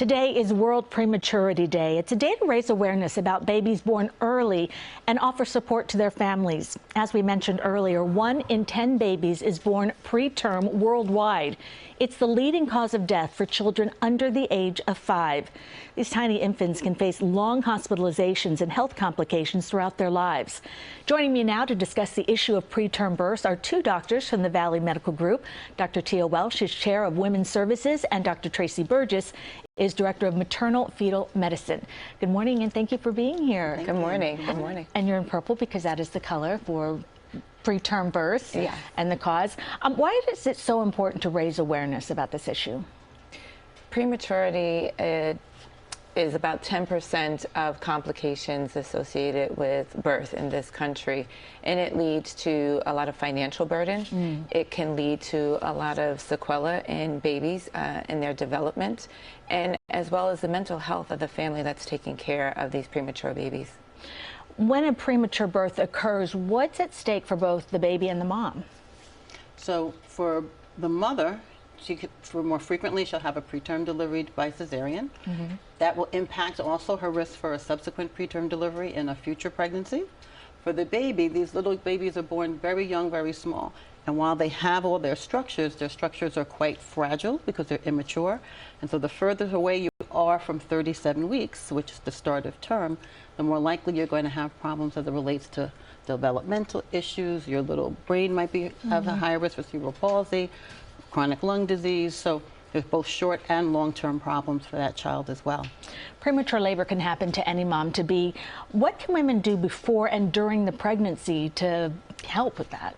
Today is World Prematurity Day. It's a day to raise awareness about babies born early and offer support to their families. As we mentioned earlier, 1 in 10 babies is born preterm worldwide. It's the leading cause of death for children under the age of 5. These tiny infants can face long hospitalizations and health complications throughout their lives. Joining me now to discuss the issue of preterm births are 2 doctors from the Valley Medical Group. Dr. Tia Welsh is Chair of Women's Services, and Dr. Traci Burgess is Director of Maternal-Fetal Medicine. Good morning, and thank you for being here. Good morning. Good morning. And you're in purple because that is the color for preterm birth, yeah, and the cause. Why is it so important to raise awareness about this issue? Prematurity is about 10% of complications associated with birth in this country, and it leads to a lot of financial burden. It can lead to a lot of sequelae in babies in their development, and as well as the mental health of the family that's taking care of these premature babies. When a premature birth occurs, what's at stake for both the baby and the mom? So for the mother, more frequently she'll have a preterm delivery by cesarean. That will impact also her risk for a subsequent preterm delivery in a future pregnancy. For the baby, these little babies are born very young, very small. And while they have all their structures are quite fragile because they're immature. And so the further away you are from 37 weeks, which is the start of term, the more likely you're going to have problems as it relates to developmental issues. Your little brain might have a higher risk for cerebral palsy, chronic lung disease. So there's both short and long-term problems for that child as well. Premature labor can happen to any mom-to-be. What can women do before and during the pregnancy to help with that?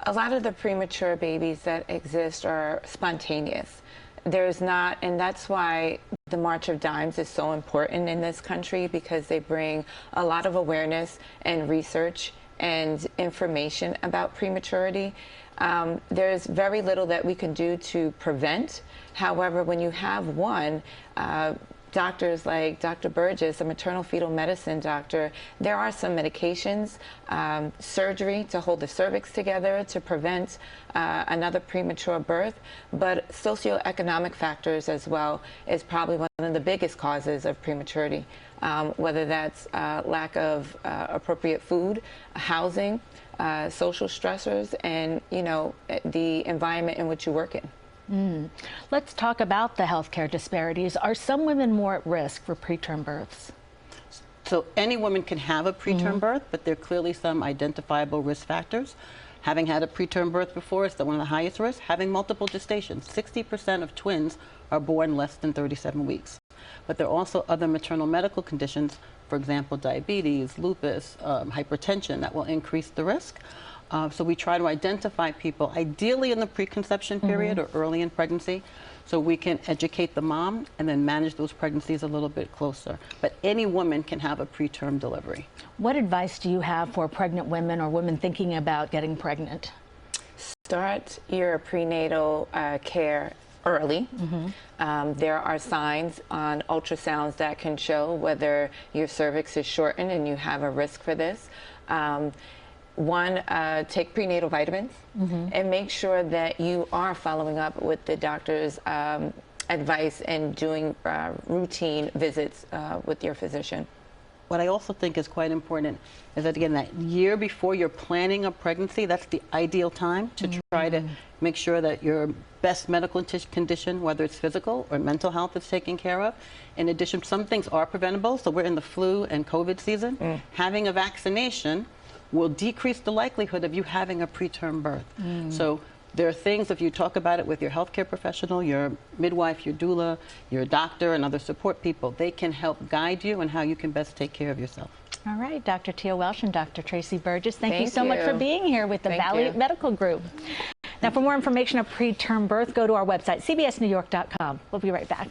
A lot of the premature babies that exist are spontaneous. There's not, and that's why the March of Dimes is so important in this country, because they bring a lot of awareness and research and information about prematurity. There's very little that we can do to prevent. However, when you have one, doctors like Dr. Burgess, a maternal-fetal medicine doctor, there are some medications, surgery to hold the cervix together to prevent another premature birth, but socioeconomic factors as well is probably one of the biggest causes of prematurity, whether that's lack of appropriate food, housing, social stressors, and the environment in which you work in. Let's talk about the healthcare disparities. Are some women more at risk for preterm births? So any woman can have a preterm birth, but there are clearly some identifiable risk factors. Having had a preterm birth before is one of the highest risks. Having multiple gestations, 60% of twins are born less than 37 weeks. But there are also other maternal medical conditions, for example, diabetes, lupus, hypertension, that will increase the risk. So we try to identify people, ideally in the preconception period or early in pregnancy, so we can educate the mom and then manage those pregnancies a little bit closer. But any woman can have a preterm delivery. What advice do you have for pregnant women or women thinking about getting pregnant? Start your prenatal care early. There are signs on ultrasounds that can show whether your cervix is shortened and you have a risk for this. Take prenatal vitamins and make sure that you are following up with the doctor's advice and doing routine visits with your physician. What I also think is quite important is that, again, that year before you're planning a pregnancy, that's the ideal time to try to make sure that your best medical condition, whether it's physical or mental health, is taken care of. In addition, some things are preventable. So we're in the flu and COVID season. Having a vaccination will decrease the likelihood of you having a preterm birth. So there are things, if you talk about it with your healthcare professional, your midwife, your doula, your doctor, and other support people, they can help guide you on how you can best take care of yourself. All right, Dr. Tia Welsh and Dr. Traci Burgess, thank you so much for being here with the Valley Medical Group. Now, for more information on preterm birth, go to our website, cbsnewyork.com. We'll be right back.